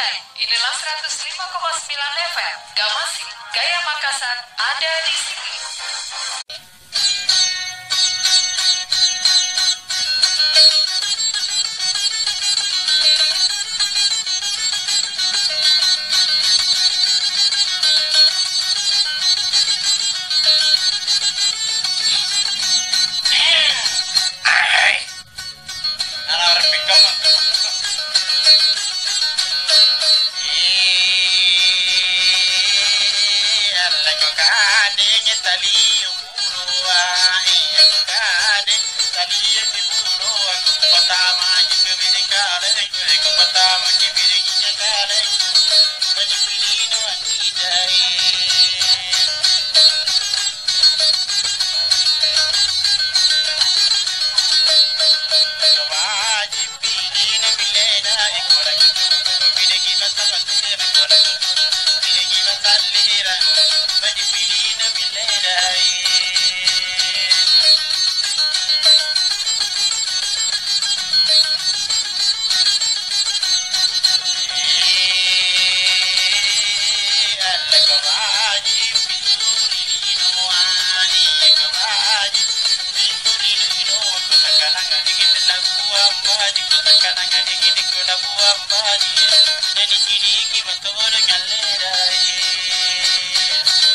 DAENG. Inilah 105,9 FM. Gamasi, Gaya Makassar ada di sini.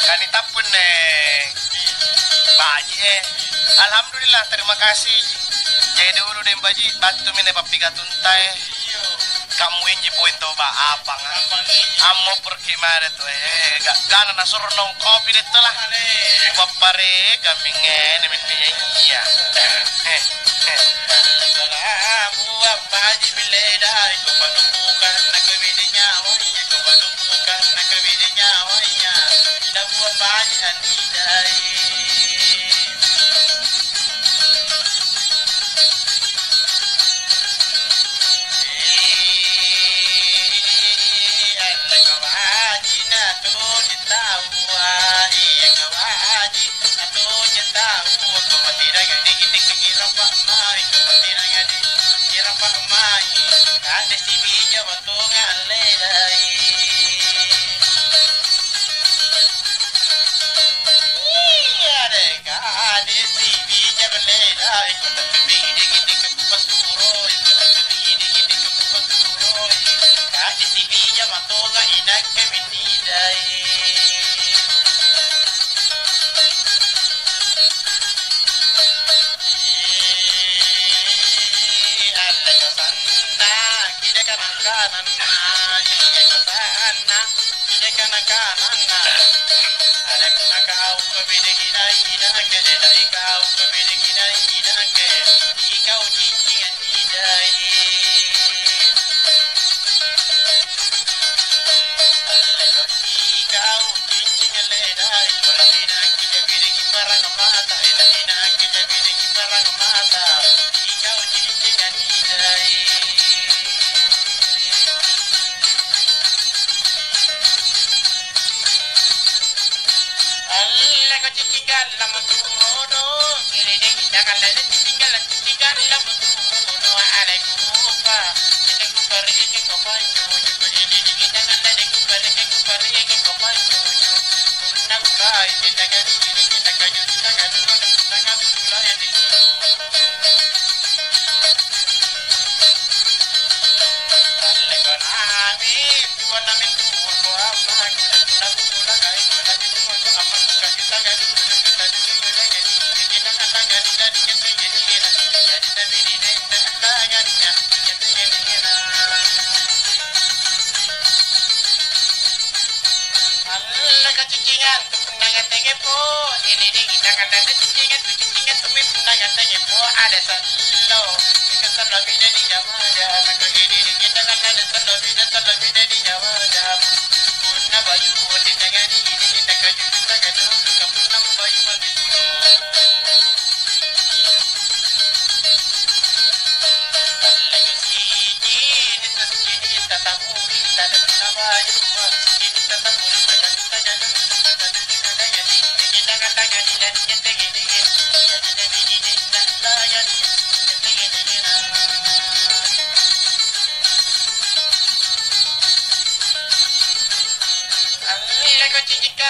Kanita pun baji alhamdulillah terima kasih. Jadi dulu deh baji bantu mine papiga tuntai. Kamu yang poin to ba apa amo pergi mare to gana na suruh nong kopi deh lah. Bapare kami ngene minnya. Buat baji bileda iko panubukan nak kebidinya wanya iko panubukan nak kebidinya wanya ina buat baji anidai.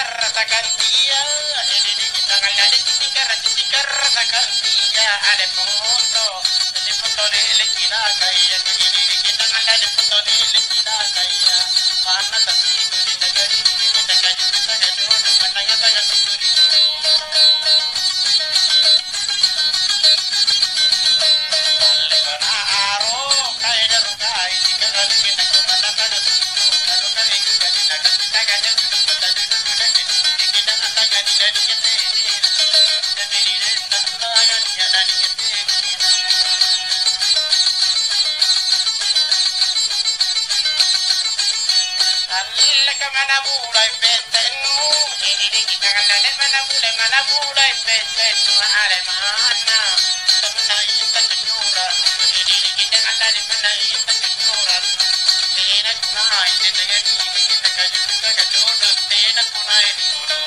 citikar rasakan dia, ini kita kalian citikar rasakan dia, ada foto di kita kaya, ini kita kalian di foto di kita kaya, mana tapi di negeri ini kita kaya kita dulu katanya saya sendiri. Mana mulai petenu, ini kita kalian mana mulai petenu, ada mana teman kita kejuran, ini kita kalian mana kita kejuran, tenak kunai dengan ini kita kejuran, tenak kunai dulu.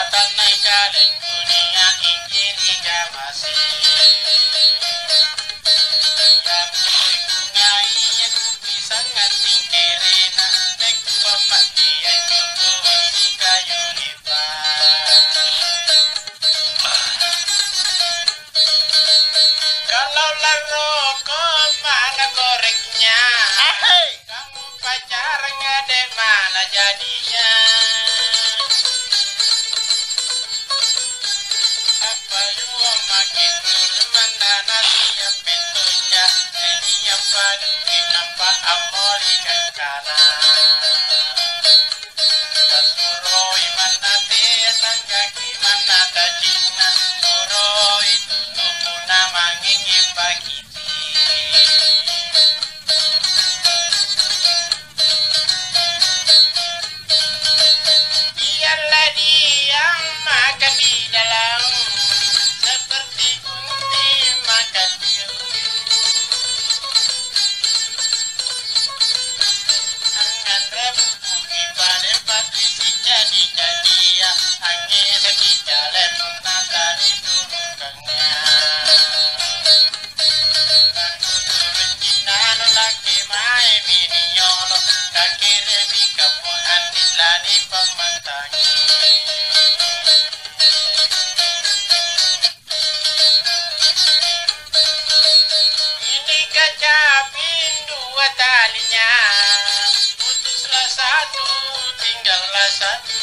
Jembatan naik kaleng kuningan injiri Gamasi. Yang kungai yang bisa nganting kerena nek bapak dia cukup masih kayu lipat. Kalau rokok mana koreknya? Kamu pacarnya dek mana jadinya? Apa yang makin mana siap pintunya? Ini yang paduki nampak amoli kankana. Suroi mana tiang kaki mana tajina. Suroi tutup nama ngingi pagi. Dialah dia makan di dalam seperti kunti makan biru. Angan rebu ibadah patrisi jadi ya angin lagi jalan menata di turunkannya. Aku turun Cina lagi main miniono kaki rebi kamu andit lani pemantangi. Ini kacaping dua talinya, putuslah satu, tinggallah satu.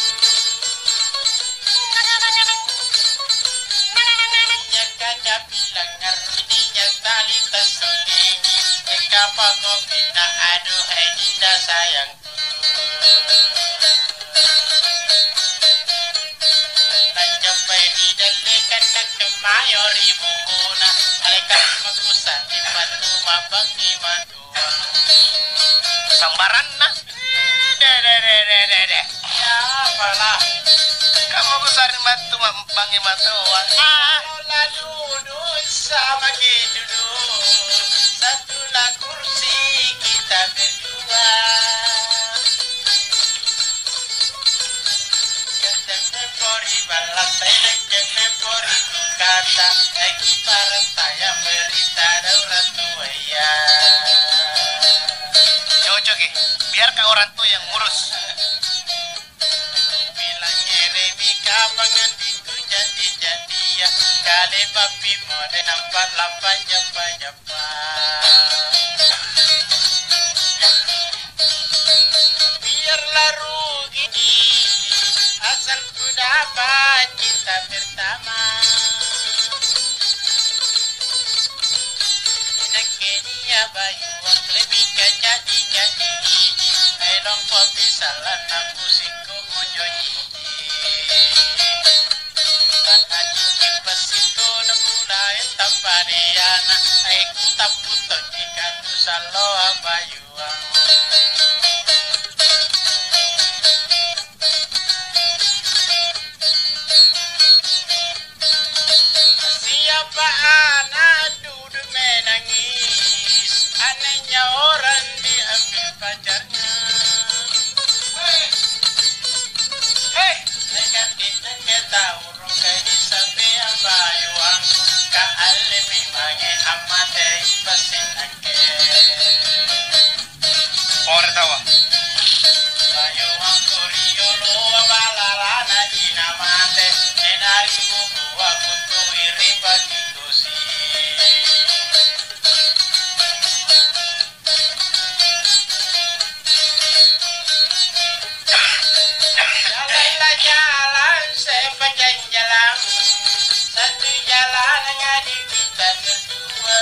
Ya kacaping langgar ininya tali tersunggini, engkapa kopi nak aduh dinda sayangku. Sampai di dalekan nak kemayori bukuna, alekat magusan di batu mabang di madua. Sambaran nah. Deh. Ya apalah. Kamu besar batu bangi matuan. Lalu duduk sama kita satulah kursi kita berdua. Memori balas saya memori kata ekiparan saya berita orang tua ya. Cocok biar ke orang tua yang ngurus. Aku bilangnya Rebika banget itu jadi ya. Kali papi mode nampak lapan japa. Biarlah rugi asal ku dapat cinta pertama. Nakenia bayu ang lebih jadi elong popi salah aku siku ujoji. Aku kipasito na mulai tampariana aku taputon jika tu salo abayuang. Siapa anak duduk menangis, anehnya orang diambil pacarnya. Hei, nekat kita urung kini sampai abayuang, kaalemi mage amate ipasin ake. Or tawa. Bayuang kuriolo balarana jinamate, enari buku aku tuiri bagi kusi. Jalanlah jalan sepanjang jalan, satu jalan hanya di kita berdua.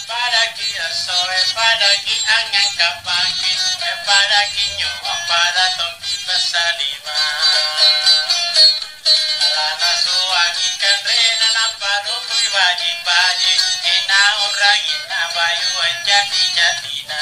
Padagi sore padagi angan kapangkin, padagi nyuap pada tongki besalima. Alana suwangi kendrena nampado kui baji, ina orang ina bayu jati-jatina.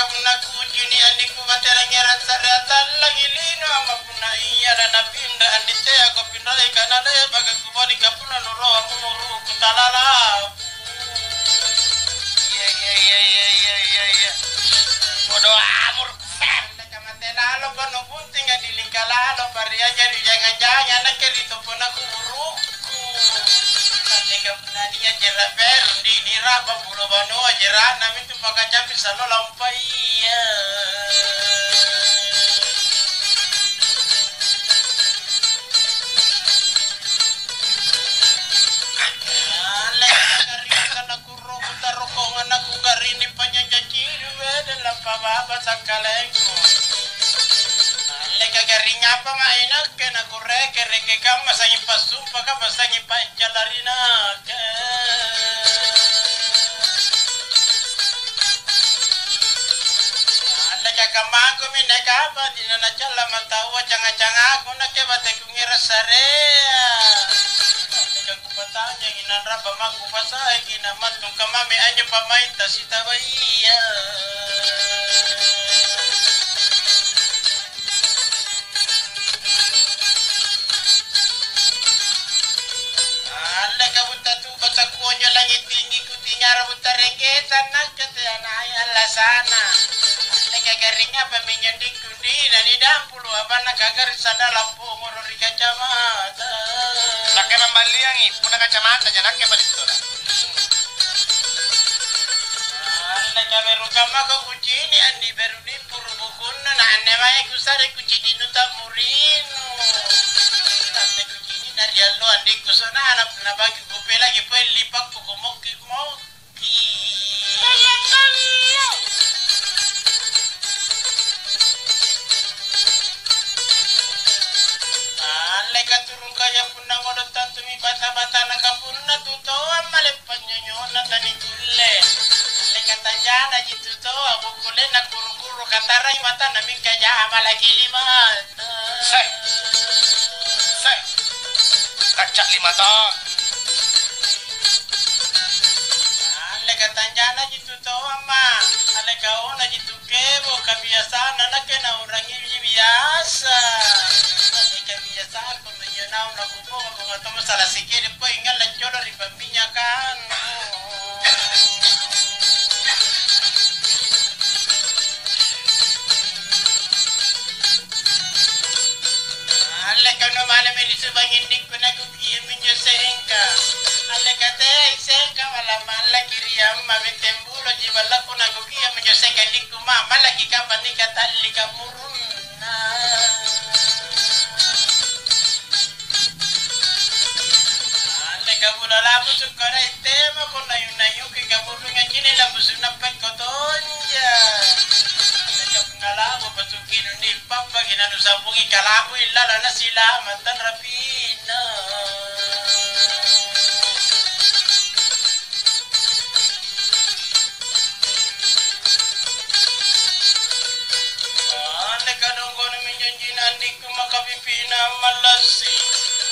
ka puna kuji ni andi ku batera ngera sarata lagi lino ama puna iya dan pinda andi te aku pinda ikana le baga ku bodi ka puna noro amuru ku talala. Iya. Bodo amur. Lalo kono bunting nga dilingkalalo pariya jadi jangan-jangan na kerito po na kuruku. Lega punaniya jera peru di niraba pulo bano jera namin tu Pakacaping sa lolampay. Lega na kuruku tarokongan na kugarini panyanjajiri dalam pababa sa kalengko. Lega garinga pa mainak kena kureke reke kama sa impasumpa ka basta ipajalarina ka. Lega kamago mineka ba dinana chala matawa canga-canga aku na ke bate kungira sarea. Lega kupatanya inan raba maku pasai kina matung kamame anya pamaita sitabaiya. Kuonyo langit tinggi ku tinggal buta reketan nak keteanaya lasana. Lega garingnya peminyan di kundi dan di dampulu apa nak agar sada lampu ngoro di kacamata. Nak membaliangi puna kacamata jangan ke balik tu. Lega beru kama ko kunci ini andi beru di puru bukuna na ane mai kusare kunci di nuta murinu. Dari lo andi kusona anak na bagi gope lagi po lipak po moki. Lega turun kaya punna ngodot tantu mi bata-bata na kampurna tuto amale panyonyo na tani kulle. Lega tanjana jitu to abukule na kuru-kuru katarai mata na mingka jama lagi lima. Say. Kacak 5 tahun. Lega tanjana jitu to ama. Lega ona jitu kebo kebiasaan anak kena orang ini biasa. Lega biasa pemenyonau na kupo mengatau masalah sikit po ingat lencor dari peminyakan. Lega no malam ini sebangin dik pun aku kiam minyo sengka. Lega teh sengka malam malam kiriam mami tembulo jibala pun aku kiam minyo sengka dik kuma malaki kapan nik kata lika murun. Lega bula labu sukara itema pun nayu ke kaburu ngajini labu sunapet kotonja. Kalabu pasukin ni papa ginanu sambungi kalabu illa lana silamatan rapina. Ane kadonggon minjanjinan di kumakapipina malasi.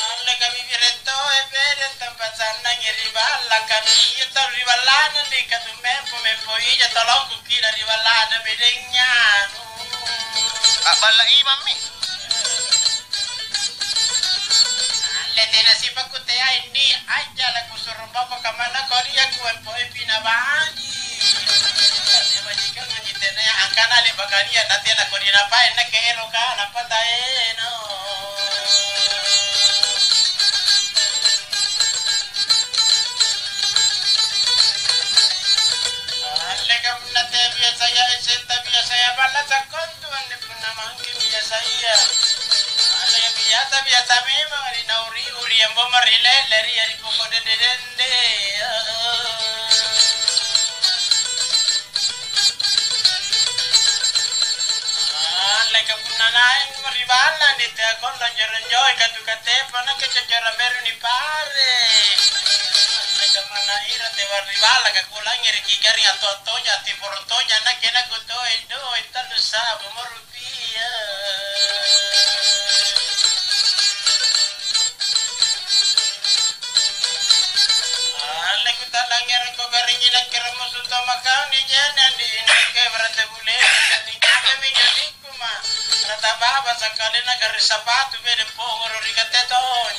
Ane kami bireto ebere tempat sana ngiri balakan iya tar ribalana di katumempo iya tolong kuki dari ribalana bedengnya. Balai mami. Lete nasi pakutea ini aja laku suruh bapak kemana kau dia kuempoi pinabaji. Nanti majikan ngajitena yang angkana le bakaria nanti anak kau dinapain nak kero kan apa taeno. Lekam nate biasa ya esenta biasa ya balas akon tuan de puna mangki biasa ya. Ada yang biasa memang hari nauri uri yang bomarile lari hari pokok de. Lekam puna naik maribalan di teakon lanjor-lanjor katu-kate pana kecacara meru ni pare. Mana ira te warribala ka kulang iri kigari atotonya ti porotonya na kena goto indo italu sa bumorupia. Ale ku talangiran ko garingi na keramo suto makau ni jana di ini ke berate bule natababa sakali na garis sapato bede pongoro rikateton.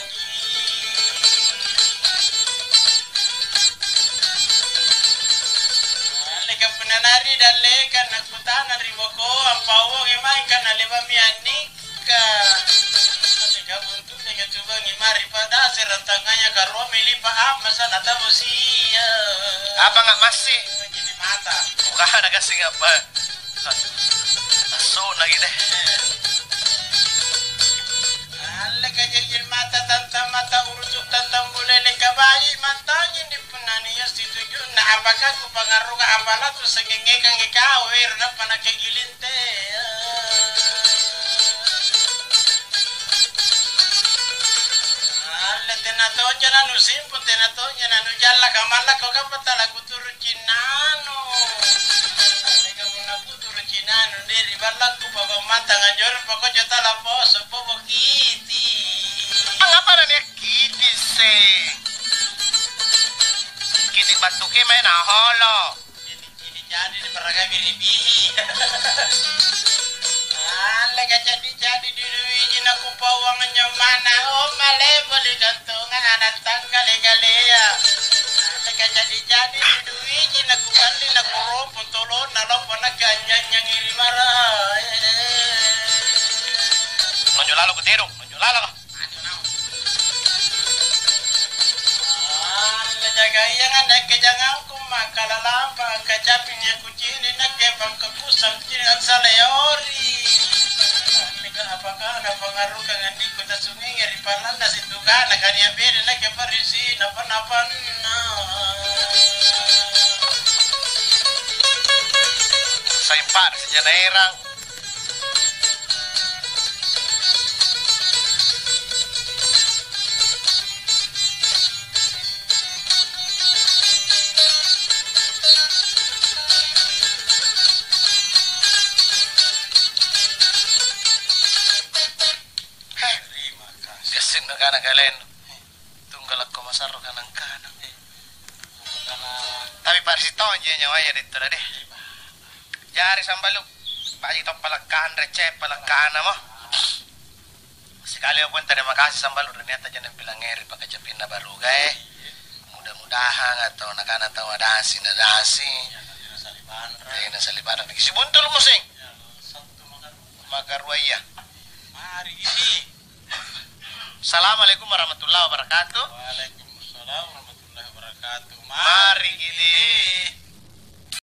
Leka punanari daleka nakutana riboko ampawo ngemai kana leba mianika. Leka buntu dengan coba ngimari pada serantanganya karo milipa masa natabusia. Apa nggak masih? Gini mata. Bukan agak sing apa? Aso lagi deh. Leka jajil mata tanta mata urusuk tanta bulele kabayi matanya di penania setuju. Nah apakah ku pengaruh ke apalah tu sengenge kang ikawir na panake gilinte. Tenato jangan nusimpun tenato jangan nujalla kamala kau kapatala kuturu cinano. Mereka muna kuturu cinano diri balak ku bawa mata ngajor pokok jota lapos popo kiti. Apa namanya kiti sing? Kiti batuke main holo. Jadi di peraga biribihi. Lega jadi di duwi aku pawangnya mana oh male boleh gantungan anak tangga legalea. Lega jadi di duwi aku kali aku rompun tolong nalong pona ganjang yang iri marah. Nonjol lalo ko tirong, nonjol lalo ka. Jaga yang ada kejangan ku makalalapa kacapingnya kucini nakepang kekusang cinan saleori. Apakah ada pengaruh dengan di kota sungai ngeri palan nasi tuga nak dia beda nak keparisi napa Saya par sejarah erang. Gasin na kanang kalen. Tunggal ako masaro kanang kanang. Tapi parsito aja nyawa ya dito na deh. Jari sambaluk. Pagi to palagkaan recep palagkaan mo. Sekali pun tadi makasih sambaluk ternyata jangan bilang ngeri Pakacaping na Baruga Mudah-mudahan atau nakana tahu adasi. Tayo na salibaran. Si buntul mo sing. Makarwaya. Mari ini. Assalamualaikum warahmatullahi wabarakatuh. Waalaikumsalam warahmatullahi wabarakatuh. Mari gili.